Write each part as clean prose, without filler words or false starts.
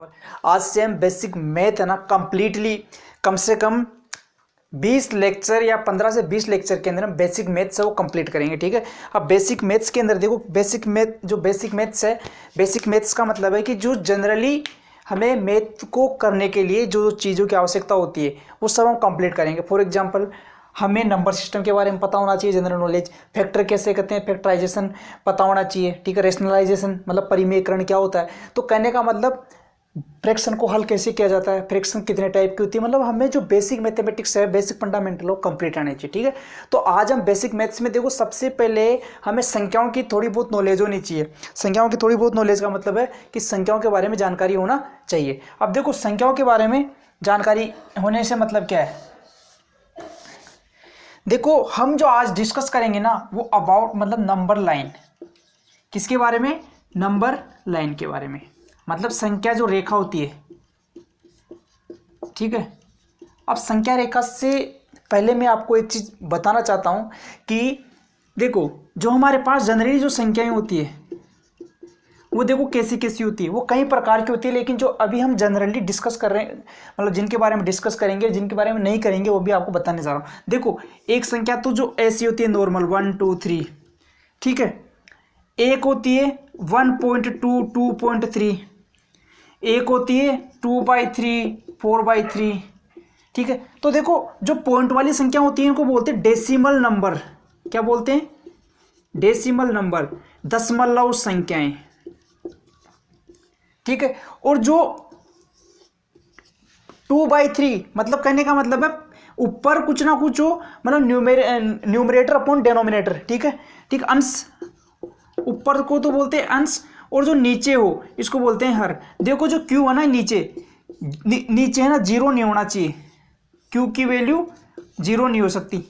आज से हम बेसिक मैथ है ना कंप्लीटली कम से कम 20 लेक्चर या 15 से 20 लेक्चर के अंदर हम बेसिक मैथ्स है वो कंप्लीट करेंगे। ठीक है। अब बेसिक मैथ्स के अंदर देखो, बेसिक मैथ्स है, बेसिक मैथ्स का मतलब है कि जो जनरली हमें मैथ को करने के लिए जो चीज़ों की आवश्यकता होती है वो सब हम कंप्लीट करेंगे। फॉर एग्जांपल हमें नंबर सिस्टम के बारे में पता होना चाहिए, जनरल नॉलेज, फैक्टर कैसे करते हैं, फैक्टराइजेशन पता होना चाहिए। ठीक है। रेशनलाइजेशन मतलब परिमेयकरण क्या होता है। तो कहने का मतलब फ्रैक्शन को हल कैसे किया जाता है, फ्रैक्शन कितने टाइप की होती है, मतलब हमें जो बेसिक मैथमेटिक्स है, बेसिक फंडामेंटल वो कंप्लीट आने चाहिए। ठीक है। तो आज हम बेसिक मैथ्स में देखो, सबसे पहले हमें संख्याओं की थोड़ी बहुत नॉलेज होनी चाहिए। संख्याओं की थोड़ी बहुत नॉलेज का मतलब है कि संख्याओं के बारे में जानकारी होना चाहिए। अब देखो, संख्याओं के बारे में जानकारी होने से मतलब क्या है। देखो, हम जो आज डिस्कस करेंगे ना वो अबाउट मतलब नंबर लाइन। किसके बारे में? नंबर लाइन के बारे में, मतलब संख्या जो रेखा होती है। ठीक है। अब संख्या रेखा से पहले मैं आपको एक चीज बताना चाहता हूं कि देखो, जो हमारे पास जनरली जो संख्याएं होती है वो देखो कैसी कैसी होती है, वो कई प्रकार की होती है। लेकिन जो अभी हम जनरली डिस्कस कर रहे हैं, मतलब जिनके बारे में डिस्कस करेंगे, जिनके बारे में नहीं करेंगे, वो भी आपको बताने जा रहा हूं। देखो, एक संख्या तो जो ऐसी होती है नॉर्मल 1 2 3। ठीक है। एक होती है 1.2 2.3, एक होती है 2/3 4/3। ठीक है। तो देखो, जो पॉइंट वाली संख्या होती है इनको बोलते हैं डेसिमल नंबर। क्या बोलते हैं? डेसिमल नंबर, दशमलव संख्याएं। ठीक है। और जो 2/3 मतलब कहने का मतलब है ऊपर कुछ ना कुछ हो, मतलब न्यूमरेटर अपॉन डेनोमिनेटर। ठीक है। ठीक, अंश ऊपर को तो बोलते हैं अंश, और जो नीचे हो इसको बोलते हैं हर। देखो, जो क्यू है ना नीचे नीचे है ना, जीरो नहीं होना चाहिए। क्यू की वैल्यू जीरो नहीं हो सकती।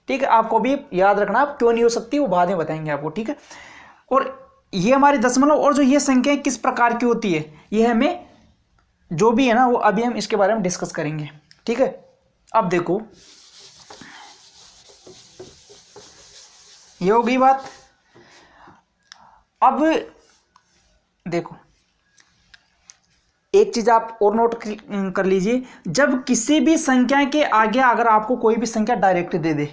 ठीक है। आपको भी याद रखना, आप क्यों नहीं हो सकती वो बाद में बताएंगे आपको। ठीक है। और ये हमारी दशमलव और जो ये संख्याएं किस प्रकार की होती है, ये हमें जो भी है ना वो अभी हम इसके बारे में डिस्कस करेंगे। ठीक है। अब देखो, ये हो गई बात। अब देखो, एक चीज आप और नोट कर लीजिए, जब किसी भी संख्या के आगे अगर आपको कोई भी संख्या डायरेक्ट दे दे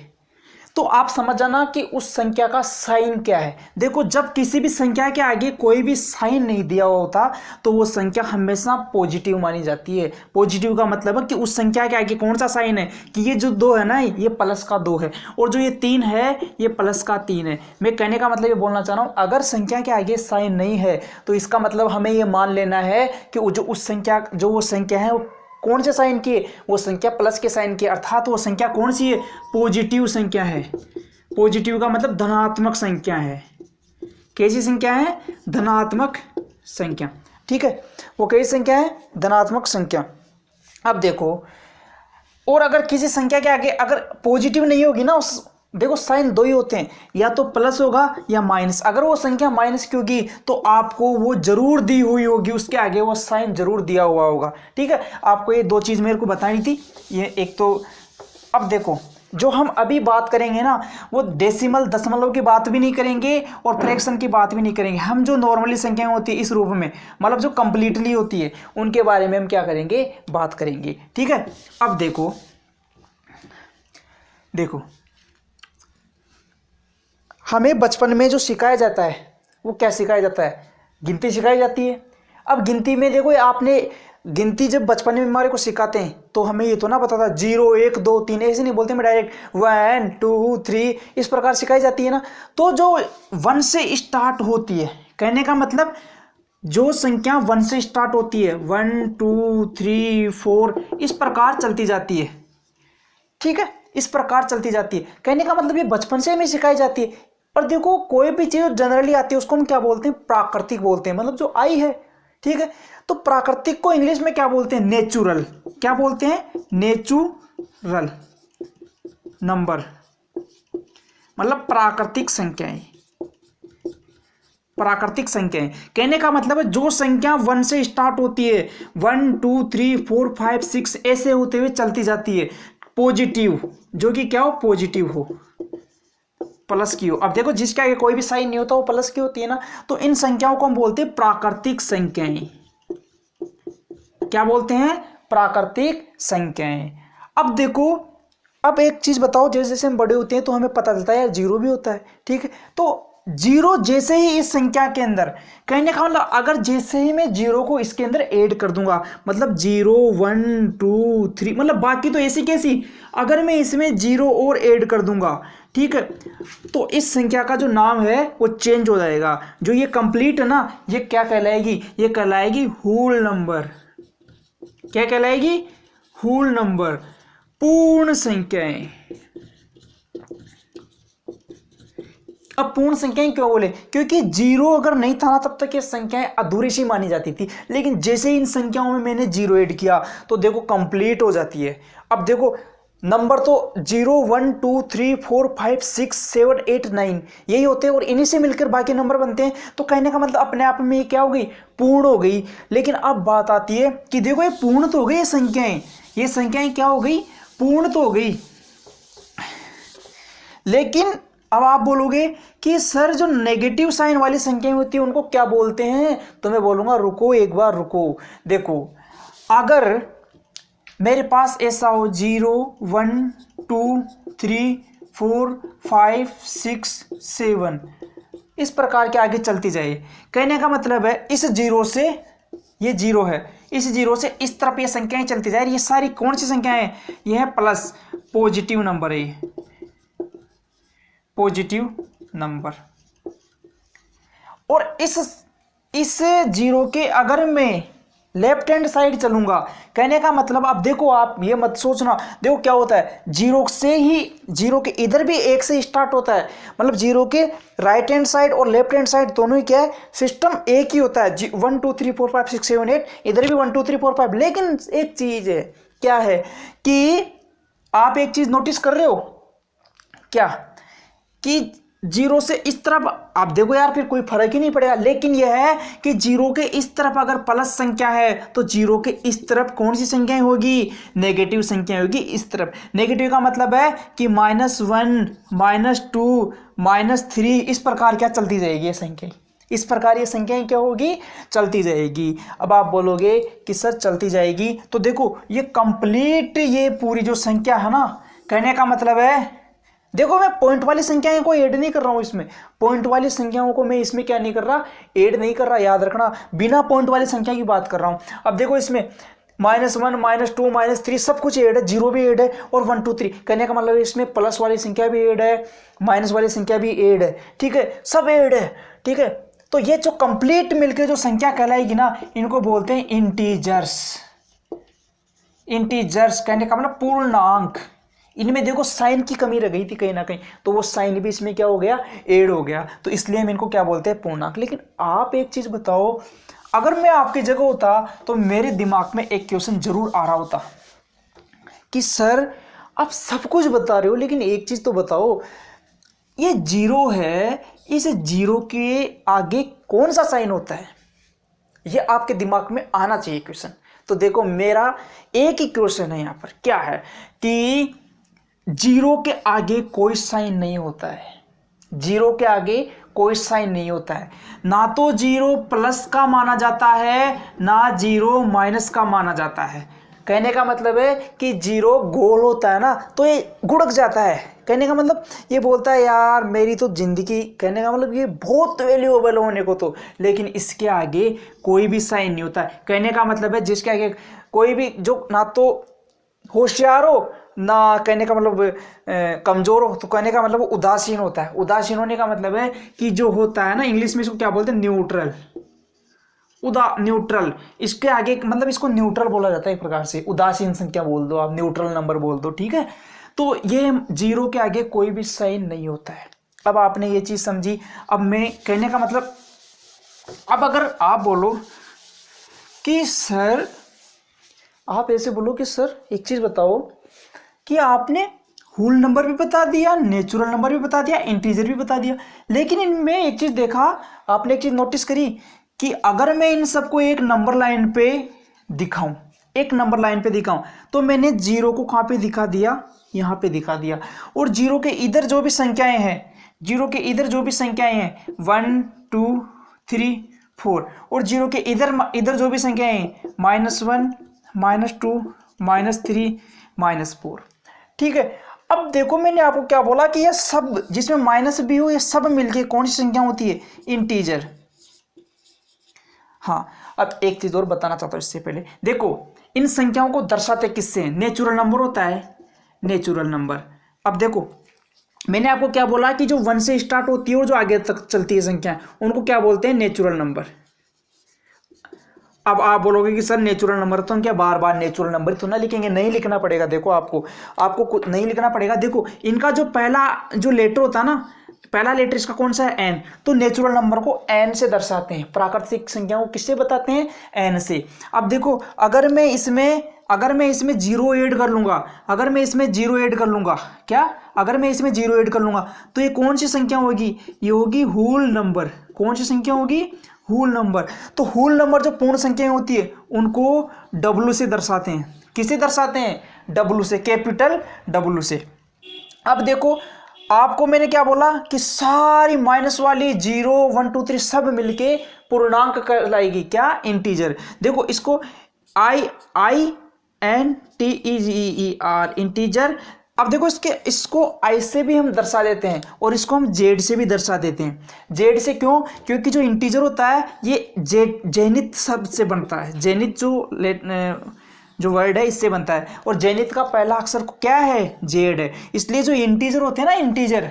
तो आप समझ जाना कि उस संख्या का साइन क्या है। देखो, जब किसी भी संख्या के आगे कोई भी साइन नहीं दिया हुआ होता तो वो संख्या हमेशा पॉजिटिव मानी जाती है। पॉजिटिव का मतलब है कि उस संख्या के आगे कौन सा साइन है, कि ये जो 2 है ना ये प्लस का 2 है, और जो ये 3 है ये प्लस का 3 है। मैं कहने का मतलब ये बोलना चाह रहा हूँ, अगर संख्या के आगे साइन नहीं है तो इसका मतलब हमें ये मान लेना है कि जो वो संख्या है वो कौन से साइन की है, वो संख्या प्लस के साइन की, अर्थात वो संख्या कौन सी है? पॉजिटिव संख्या है। पॉजिटिव का मतलब धनात्मक संख्या है। कैसी संख्या है? धनात्मक संख्या। ठीक है। वो कैसी संख्या है? धनात्मक संख्या। अब देखो, और अगर किसी संख्या के आगे अगर पॉजिटिव नहीं होगी ना, उस देखो साइन 2 ही होते हैं, या तो प्लस होगा या माइनस। अगर वो संख्या माइनस की होगी तो आपको वो जरूर दी हुई होगी, उसके आगे वो साइन जरूर दिया हुआ होगा। ठीक है। आपको ये 2 चीज मेरे को बतानी थी। ये एक तो, अब देखो, जो हम अभी बात करेंगे ना वो डेसिमल दशमलव की बात भी नहीं करेंगे और फ्रैक्शन की बात भी नहीं करेंगे। हम जो नॉर्मली संख्याएं होती है इस रूप में, मतलब जो कंप्लीटली होती है, उनके बारे में हम क्या करेंगे? बात करेंगे। ठीक है। अब देखो, हमें बचपन में जो सिखाया जाता है वो क्या सिखाया जाता है? गिनती सिखाई जाती है। अब गिनती में देखो, आपने गिनती जब बचपन में हमारे को सिखाते हैं तो हमें ये तो ना पता था 0 1 2 3 ऐसे नहीं बोलते, मैं डायरेक्ट 1 2 3 इस प्रकार सिखाई जाती है ना। तो जो 1 से स्टार्ट होती है, कहने का मतलब जो संख्या 1 से स्टार्ट होती है, 1 2 3 4 इस प्रकार चलती जाती है। ठीक है। इस प्रकार चलती जाती है, कहने का मतलब ये बचपन से हमें सिखाई जाती है। पर देखो, कोई भी चीज जनरली आती है उसको हम क्या बोलते हैं? प्राकृतिक बोलते हैं, मतलब जो आई है। ठीक है। तो प्राकृतिक को इंग्लिश में क्या बोलते हैं? नेचुरल। क्या बोलते हैं? नेचुरल नंबर, मतलब प्राकृतिक संख्याएं। प्राकृतिक संख्याएं कहने का मतलब है जो संख्या 1 से स्टार्ट होती है, 1 2 3 4 5 6 ऐसे होते हुए चलती जाती है, पॉजिटिव, जो कि क्या हो? पॉजिटिव हो, प्लस की हो। अब देखो, जिसके आगे कोई भी साइन नहीं होता वो प्लस की होती है ना। तो इन संख्याओं को हम बोलते हैं प्राकृतिक संख्याएं। क्या बोलते हैं, प्राकृतिक संख्याएं। अब देखो, अब एक चीज बताओ, जैसे जैसे हम बड़े होते हैं तो हमें पता चलता है यार जीरो भी होता है, ठीक है। तो जीरो जैसे ही इस संख्या के अंदर, कहने का मतलब अगर जैसे ही मैं जीरो को इसके अंदर ऐड कर दूंगा, मतलब 0 1 2 3, मतलब बाकी तो ऐसी कैसी, अगर मैं इसमें जीरो और ऐड कर दूंगा, ठीक है, तो इस संख्या का जो नाम है वो चेंज हो जाएगा। जो ये कंप्लीट है ना, ये क्या कहलाएगी, ये कहलाएगी होल नंबर। क्या कहलाएगी, होल नंबर, पूर्ण संख्याएं। अब पूर्ण संख्याएं क्यों बोले, क्योंकि जीरो अगर नहीं था ना तब तक ये संख्याएं अधूरी सी मानी जाती थी, लेकिन जैसे ही इन संख्याओं में मैंने जीरो ऐड किया तो देखो कंप्लीट हो जाती है। अब देखो नंबर तो 0 1 2 3 4 5 6 7 8 9 यही होते हैं और इन्हीं से मिलकर बाकी नंबर बनते हैं। तो कहने का मतलब अपने आप में ये क्या हो गई, पूर्ण हो गई। लेकिन अब बात आती है कि देखो ये पूर्ण तो हो गई, ये संख्याएं क्या हो गई, पूर्ण तो हो गई। लेकिन अब आप बोलोगे कि सर जो नेगेटिव साइन वाली संख्याएं होती है उनको क्या बोलते हैं, तो मैं बोलूंगा रुको एक बार रुको। देखो अगर मेरे पास ऐसा हो 0 1 2 3 4 5 6 7 इस प्रकार के आगे चलती जाए, कहने का मतलब है इस जीरो से, ये जीरो है, इस जीरो से इस तरफ ये संख्याएं चलती जाए। ये सारी कौन सी संख्याएं हैं, ये है प्लस, पॉजिटिव नंबर है, पॉजिटिव नंबर। और इस जीरो के अगर मैं लेफ्ट हैंड साइड चलूंगा, कहने का मतलब अब देखो आप ये मत सोचना, देखो क्या होता है, जीरो से ही, जीरो के इधर भी एक से स्टार्ट होता है, मतलब जीरो के राइट हैंड साइड और लेफ्ट हैंड साइड दोनों ही क्या है, सिस्टम एक ही होता है। 1 2 3 4 5 6 7 8 इधर भी 1 2 3 4 5। लेकिन एक चीज है, क्या है कि आप एक चीज नोटिस कर रहे हो क्या, कि जीरो से इस तरफ आप देखो यार फिर कोई फर्क ही नहीं पड़ेगा। लेकिन यह है कि जीरो के इस तरफ अगर प्लस संख्या है तो जीरो के इस तरफ कौन सी संख्याएं होगी, नेगेटिव संख्या होगी इस तरफ। नेगेटिव का मतलब है कि -1 -2 -3 इस प्रकार क्या चलती जाएगी ये संख्या, इस प्रकार ये संख्याएं क्या होगी, चलती जाएगी। अब आप बोलोगे कि सर चलती जाएगी, तो देखो ये कंप्लीट ये पूरी जो संख्या है ना, कहने का मतलब है देखो मैं पॉइंट वाली संख्याओं को ऐड नहीं कर रहा हूं इसमें, पॉइंट वाली संख्याओं को मैं इसमें क्या नहीं कर रहा, ऐड नहीं कर रहा, याद रखना, बिना पॉइंट वाली संख्या की बात कर रहा हूं। अब देखो इसमें -1 -2 -3 सब कुछ ऐड है, जीरो भी ऐड है और 1 2 3, कहने का मतलब इसमें प्लस वाली संख्या भी ऐड है, माइनस वाली संख्या भी ऐड है, ठीक है, सब ऐड है, ठीक है। तो ये जो कंप्लीट मिलकर जो संख्या कहलाएगी ना, इनको बोलते हैं इंटीजर्स। इंटीजर्स कहने का मतलब पूर्णांक। इनमें देखो साइन की कमी रह गई थी कहीं ना कहीं, तो वो साइन भी इसमें क्या हो गया, ऐड हो गया, तो इसलिए हम इनको क्या बोलते हैं, पूर्णांक। लेकिन आप एक चीज बताओ, अगर मैं आपकी जगह होता तो मेरे दिमाग में एक क्वेश्चन जरूर आ रहा होता कि सर आप सब कुछ बता रहे हो लेकिन एक चीज तो बताओ, ये जीरो है, इस जीरो के आगे कौन सा साइन होता है, ये आपके दिमाग में आना चाहिए क्वेश्चन। तो देखो मेरा एक ही क्वेश्चन है यहाँ पर, क्या है कि जीरो के आगे कोई साइन नहीं होता है, जीरो के आगे कोई साइन नहीं होता है, ना तो जीरो प्लस का माना जाता है ना जीरो माइनस का माना जाता है। कहने का मतलब है कि जीरो गोल होता है ना तो ये गुड़क जाता है, कहने का मतलब ये बोलता है यार मेरी तो जिंदगी, कहने का मतलब ये बहुत वैल्यूएबल होने को तो, लेकिन इसके आगे कोई भी साइन नहीं होता है। कहने का मतलब है जिसके आगे कोई भी, जो ना तो होशियार हो ना, कहने का मतलब कमजोर हो, तो कहने का मतलब उदासीन होता है। उदासीन होने का मतलब है कि जो होता है ना, इंग्लिश में इसको क्या बोलते हैं, न्यूट्रल, न्यूट्रल, इसके आगे मतलब इसको न्यूट्रल बोला जाता है एक प्रकार से, उदासीन संख्या बोल दो आप, न्यूट्रल नंबर बोल दो, ठीक है। तो ये जीरो के आगे कोई भी साइन नहीं होता है। अब आपने ये चीज समझी। अब मैं कहने का मतलब, अब अगर आप बोलो कि सर, आप ऐसे बोलो कि सर एक चीज बताओ कि आपने होल नंबर भी बता दिया, नेचुरल नंबर भी बता दिया, इंटीजर भी बता दिया, लेकिन इनमें एक चीज देखा आपने, एक चीज नोटिस करी कि अगर मैं इन सबको एक नंबर लाइन पे दिखाऊं, एक नंबर लाइन पे दिखाऊं, तो मैंने जीरो को कहां पे दिखा दिया, यहां पे दिखा दिया, और जीरो के इधर जो भी संख्याएं हैं, जीरो के इधर जो भी संख्याएं हैं 1 2 3 4 और 0 के इधर इधर जो भी संख्या है -1 -2 -3 -4। ठीक है, अब देखो मैंने आपको क्या बोला कि ये सब जिसमें माइनस भी हो ये सब मिलके कौन सी संख्या होती है, इंटीजर। हाँ, अब एक चीज और बताना चाहता हूँ इससे पहले, देखो इन संख्याओं को दर्शाते किससे, नेचुरल नंबर होता है, नेचुरल नंबर। अब देखो मैंने आपको क्या बोला कि जो 1 से स्टार्ट होती है और जो आगे तक चलती है संख्या उनको क्या बोलते हैं, नेचुरल नंबर। अब आप बोलोगे कि सर नेचुरल नंबर तो हम क्या बार बार नेचुरल नंबर तो ना लिखेंगे, नहीं लिखना पड़ेगा। देखो आपको कुछ नहीं लिखना पड़ेगा। देखो इनका जो पहला जो लेटर होता है ना, पहला लेटर इसका कौन सा है, एन, तो नेचुरल नंबर को एन से दर्शाते हैं, प्राकृतिक संख्याओं को किससे बताते हैं, एन से। अब देखो अगर मैं इसमें जीरो ऐड कर लूंगा, अगर मैं इसमें जीरो ऐड कर लूंगा, क्या, अगर मैं इसमें जीरो ऐड कर लूंगा तो ये कौन सी संख्या होगी, ये होगी होल नंबर। कौन सी संख्या होगी, होल नंबर। तो होल नंबर जो पूर्ण संख्याएं होती है उनको डब्ल्यू से दर्शाते हैं। किसे दर्शाते हैं, डब्ल्यू से, कैपिटल डब्ल्यू से। अब देखो आपको मैंने क्या बोला कि सारी माइनस वाली 0 1 2 3 सब मिलके पूर्णांक कहलाएगी, क्या, इंटीजर। देखो इसको INTEGER इंटीजर। अब देखो इसको आई से भी हम दर्शा देते हैं और इसको हम जेड से भी दर्शा देते हैं। जेड से क्यों, क्योंकि जो इंटीजर होता है ये जेनिथ शब्द से बनता है। जेनिथ जो वर्ड है इससे बनता है और जेनिथ का पहला अक्षर क्या है, जेड है। इसलिए जो इंटीजर होते हैं ना, इंटीजर,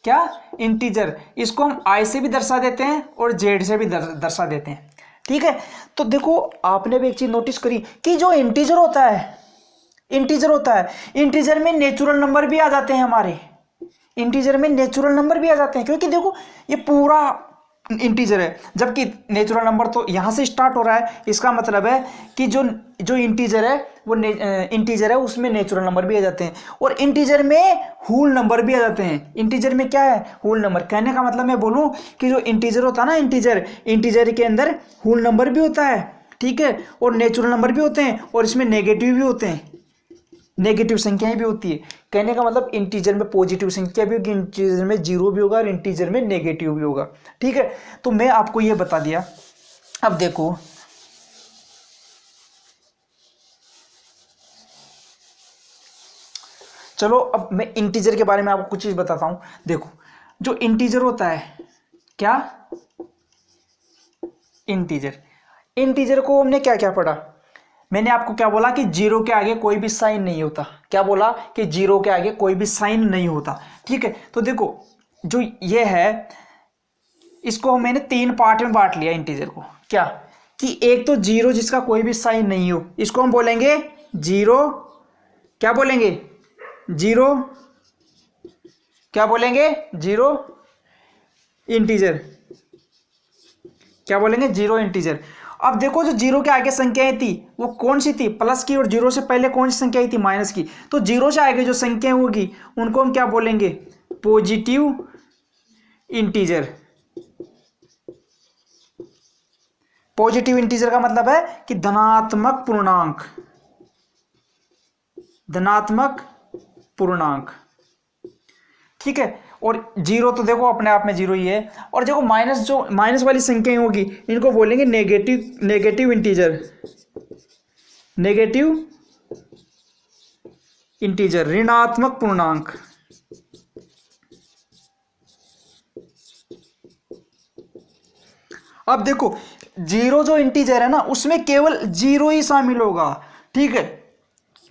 क्या, इंटीजर, इसको हम आई से भी दर्शा देते हैं और जेड से भी दर्शा देते हैं। ठीक है, तो देखो आपने भी एक चीज नोटिस करी कि जो इंटीजर होता है, इंटीजर में नेचुरल नंबर भी आ जाते हैं हमारे, इंटीजर में नेचुरल नंबर भी आ जाते हैं, क्योंकि देखो ये पूरा इंटीजर है, जबकि नेचुरल नंबर तो यहां से स्टार्ट हो रहा है। इसका मतलब है कि जो इंटीजर है वो इंटीजर है, उसमें नेचुरल नंबर भी आ जाते हैं और इंटीजर में होल नंबर भी आ जाते हैं। इंटीजर में क्या है, होल नंबर। कहने का मतलब मैं बोलूं कि जो इंटीजर होता है ना, इंटीजर के अंदर होल नंबर भी होता है, ठीक है, और नेचुरल नंबर भी होते हैं और इसमें नेगेटिव भी होते हैं, नेगेटिव संख्याएं भी होती है। कहने का मतलब इंटीजर में पॉजिटिव संख्या भी होगी, इंटीजर में जीरो भी होगा और इंटीजर में नेगेटिव भी होगा। ठीक है, तो मैं आपको ये बता दिया। अब देखो चलो अब मैं इंटीजर के बारे में आपको कुछ चीज बताता हूं। देखो जो इंटीजर होता है, क्या, इंटीजर को हमने क्या क्या पढ़ा, मैंने आपको क्या बोला कि जीरो के आगे कोई भी साइन नहीं होता। क्या बोला कि जीरो के आगे कोई भी साइन नहीं होता। ठीक है, तो देखो जो ये है इसको मैंने 3 पार्ट में बांट लिया इंटीजर को। क्या कि एक तो जीरो जिसका कोई भी साइन नहीं हो, इसको हम बोलेंगे जीरो, क्या बोलेंगे, जीरो, क्या बोलेंगे, जीरो इंटीजर, क्या बोलेंगे, जीरो इंटीजर। अब देखो जो जीरो के आगे संख्याएं थी वो कौन सी थी, प्लस की, और जीरो से पहले कौन सी संख्या थी, माइनस की। तो जीरो से आगे जो संख्याएं होगी उनको हम क्या बोलेंगे, पॉजिटिव इंटीजर। पॉजिटिव इंटीजर का मतलब है कि धनात्मक पूर्णांक, धनात्मक पूर्णांक। ठीक है, और जीरो तो देखो अपने आप में जीरो ही है। और देखो माइनस वाली संख्याएं होगी इनको बोलेंगे नेगेटिव इंटीजर, नेगेटिव इंटीजर, ऋणात्मक पूर्णांक। अब देखो जीरो जो इंटीजर है ना उसमें केवल जीरो ही शामिल होगा। ठीक है,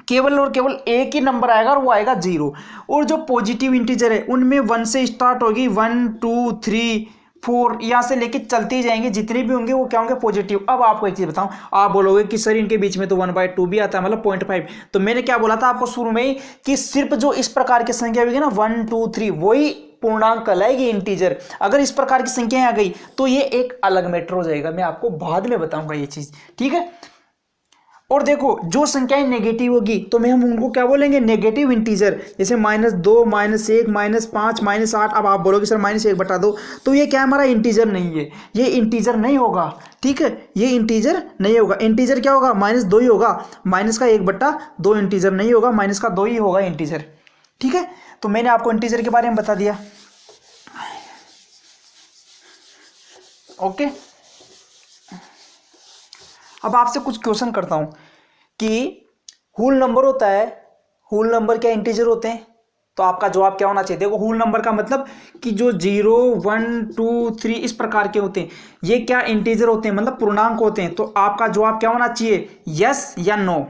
केवल और केवल एक ही नंबर आएगा और वो आएगा जीरो। और जो पॉजिटिव इंटीजर है उनमें 1 से स्टार्ट होगी, 1 2 3 4 यहाँ से लेके चलते ही जाएंगे, जितने भी होंगे वो क्या होंगे, पॉजिटिव। अब आपको एक चीज बताऊं, आप बोलोगे कि सर इनके बीच में तो 1/2 भी आता है, मतलब 0.5। तो मैंने क्या बोला था आपको शुरू में ही कि सिर्फ जो इस प्रकार की संख्या होगी ना 1 2 3 वही पूर्णांक कहलाएगी इंटीजर। अगर इस प्रकार की संख्याएं आ गई तो ये एक अलग मैटर हो जाएगा, मैं आपको बाद में बताऊंगा ये चीज। ठीक है, और देखो जो संख्याएं नेगेटिव होगी तो हम उनको क्या बोलेंगे, नेगेटिव इंटीजर। जैसे -2 -1 -5 -8। अब आप बोलोगे सर -1/2, तो ये क्या हमारा इंटीजर नहीं है, ये इंटीजर नहीं होगा। ठीक है, ये इंटीजर नहीं होगा। इंटीजर क्या होगा, -2 ही होगा, माइनस का 1/2 इंटीजर नहीं होगा, माइनस का 2 ही होगा इंटीजर। ठीक है, तो मैंने आपको इंटीजर के बारे में बता दिया। ओके। अब आपसे कुछ क्वेश्चन करता हूँ कि होल नंबर होता है, होल नंबर क्या इंटीजर होते हैं? तो आपका जवाब क्या होना चाहिए? देखो होल नंबर का मतलब कि जो 0 1 2 3 इस प्रकार के होते हैं, ये क्या इंटीजर होते हैं, मतलब पूर्णांक होते हैं। तो आपका जवाब क्या होना चाहिए? यस या नो?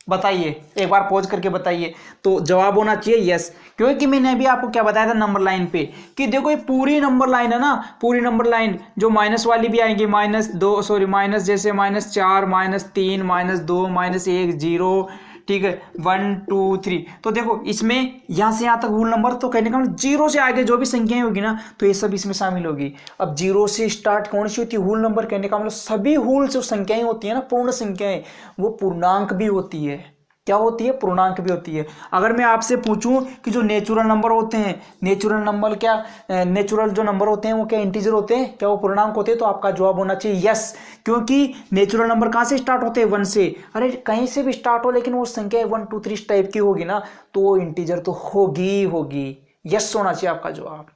बताइए, एक बार पॉज करके बताइए। तो जवाब होना चाहिए यस, क्योंकि मैंने अभी आपको क्या बताया था नंबर लाइन पे कि देखो ये पूरी नंबर लाइन है ना, पूरी नंबर लाइन जो माइनस वाली भी आएंगी, -2 सॉरी माइनस जैसे -4 -3 -2 -1 0, ठीक है 1 2 3। तो देखो इसमें यहाँ से यहाँ तक होल नंबर, तो कहने का मतलब 0 से आगे जो भी संख्याएं होगी ना तो ये सब इसमें शामिल होगी। अब 0 से स्टार्ट कौन सी होती है? Whole number. कहने का मतलब सभी होल जो संख्याएं होती है ना, पूर्ण संख्याएं, वो पूर्णांक भी होती है। क्या होती है? पूर्णांक भी होती है। अगर मैं आपसे पूछूं कि जो नेचुरल नंबर होते हैं, नेचुरल नंबर क्या, नेचुरल जो नंबर होते हैं वो क्या इंटीजर होते हैं, क्या वो पूर्णांक होते हैं? तो आपका जवाब होना चाहिए यस, क्योंकि नेचुरल नंबर कहाँ से स्टार्ट होते हैं? 1 से। अरे कहीं से भी स्टार्ट हो, लेकिन वो संख्या 1 2 3 टाइप की होगी ना, तो वो इंटीजर तो होगी होगी। यस होना चाहिए आपका जवाब।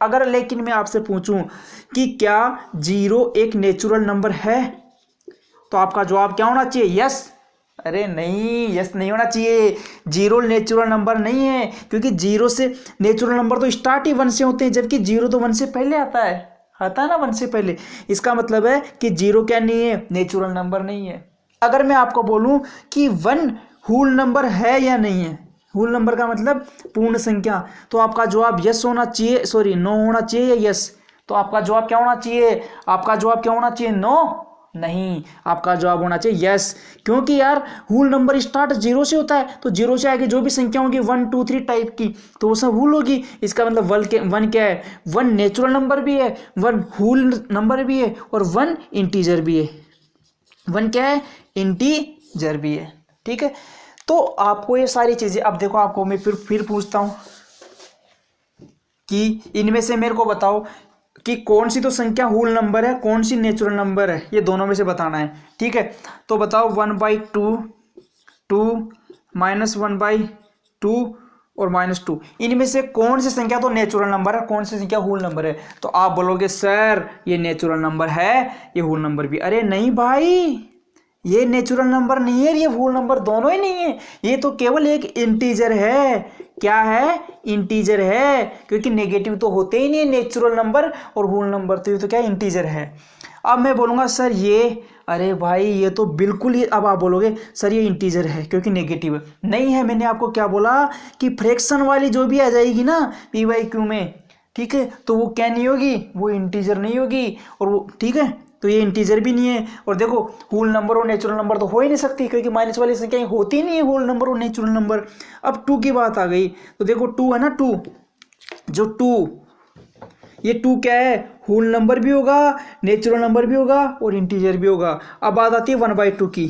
अगर लेकिन मैं आपसे पूछूं कि क्या 0 एक नेचुरल नंबर है, तो आपका जवाब क्या होना चाहिए? यस। अरे नहीं, यस नहीं होना चाहिए। 0 नेचुरल नंबर नहीं है, क्योंकि 0 से नेचुरल नंबर तो स्टार्ट ही 1 से होते हैं, जबकि 0 तो 1 से पहले आता है ना, 1 से पहले। इसका मतलब है कि 0 क्या नहीं है? नेचुरल नंबर नहीं है। अगर मैं आपको बोलूं कि 1 होल नंबर है या नहीं है, होल नंबर का मतलब पूर्ण संख्या, तो आपका जवाब यस होना चाहिए, सॉरी नो होना चाहिए या यस? तो आपका जवाब क्या होना चाहिए? आपका जवाब क्या होना चाहिए? नो नहीं, आपका जवाब होना चाहिए यस, क्योंकि यार होल नंबर स्टार्ट 0 से होता है, तो 0 से आगे जो भी संख्या होगी 1 2 3 टाइप की, तो वो सब होल होगी। इसका मतलब 1 क्या है? 1 नेचुरल नंबर भी है, 1 होल नंबर भी है, और 1 इंटीजर भी है। 1 क्या है? इंटीजर भी है। ठीक है, तो आपको ये सारी चीजें, अब देखो आपको मैं फिर पूछता हूं कि इनमें से मेरे को बताओ कि कौन सी तो संख्या होल नंबर है, कौन सी नेचुरल नंबर है, ये दोनों में से बताना है। ठीक है, तो बताओ 1/2 2 -1/2 और -2, इनमें से कौन सी संख्या तो नेचुरल नंबर है, कौन सी संख्या होल नंबर है? तो आप बोलोगे सर ये नेचुरल नंबर है, ये होल नंबर भी। अरे नहीं भाई, ये नेचुरल नंबर नहीं है, ये होल नंबर दोनों ही नहीं है, ये तो केवल एक इंटीजर है। क्या है? इंटीजर है, क्योंकि नेगेटिव तो होते ही नहीं है नेचुरल नंबर और होल नंबर, तो ये तो क्या इंटीजर है। अब मैं बोलूँगा सर ये, अरे भाई ये तो बिल्कुल ही, अब आप बोलोगे सर ये इंटीजर है क्योंकि नेगेटिव नहीं है। मैंने आपको क्या बोला कि फ्रैक्शन वाली जो भी आ जाएगी ना p/q में, ठीक है, तो वो क्या नहीं होगी? वो इंटीजर नहीं होगी, और वो ठीक है, तो ये इंटीजर भी नहीं है। और देखो होल नंबर और नेचुरल नंबर तो हो ही नहीं सकती, क्योंकि माइनस वाली संख्या होती नहीं है होल नंबर और नेचुरल नंबर। अब 2 की बात आ गई, तो देखो 2 है ना, 2 जो 2, ये 2 क्या है? होल नंबर भी होगा, नेचुरल नंबर भी होगा और इंटीजर भी होगा। अब बात आती है 1/2 की।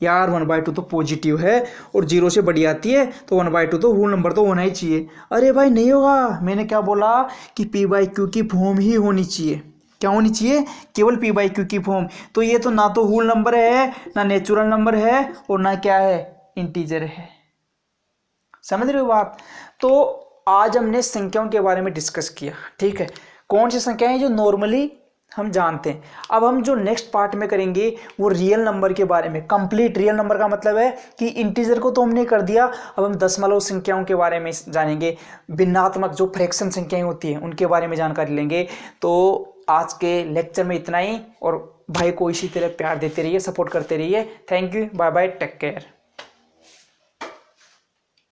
यार 1/2 तो पॉजिटिव है और 0 से बड़ी आती है, तो 1/2 तो होल नंबर तो होना ही चाहिए। अरे भाई नहीं होगा, मैंने क्या बोला कि p/q की फॉर्म ही होनी चाहिए। क्या होनी चाहिए? केवल p/q की फॉर्म। तो ये तो ना तो होल नंबर है, ना नेचुरल नंबर है, और ना क्या है? इंटीजर है। समझ रहे हो बात? तो आज हमने संख्याओं के बारे में डिस्कस किया। ठीक है, कौन सी संख्याएं जो नॉर्मली हम जानते हैं। अब हम जो नेक्स्ट पार्ट में करेंगे वो रियल नंबर के बारे में। कंप्लीट रियल नंबर का मतलब है कि इंटीजर को तो हमने कर दिया, अब हम दशमलव संख्याओं के बारे में जानेंगे, भिन्नात्मक जो फ्रैक्शन संख्याएं होती हैं उनके बारे में जानकारी लेंगे। तो आज के लेक्चर में इतना ही, और भाई को इसी तरह प्यार देते रहिए, सपोर्ट करते रहिए। Thank you, bye bye, take care.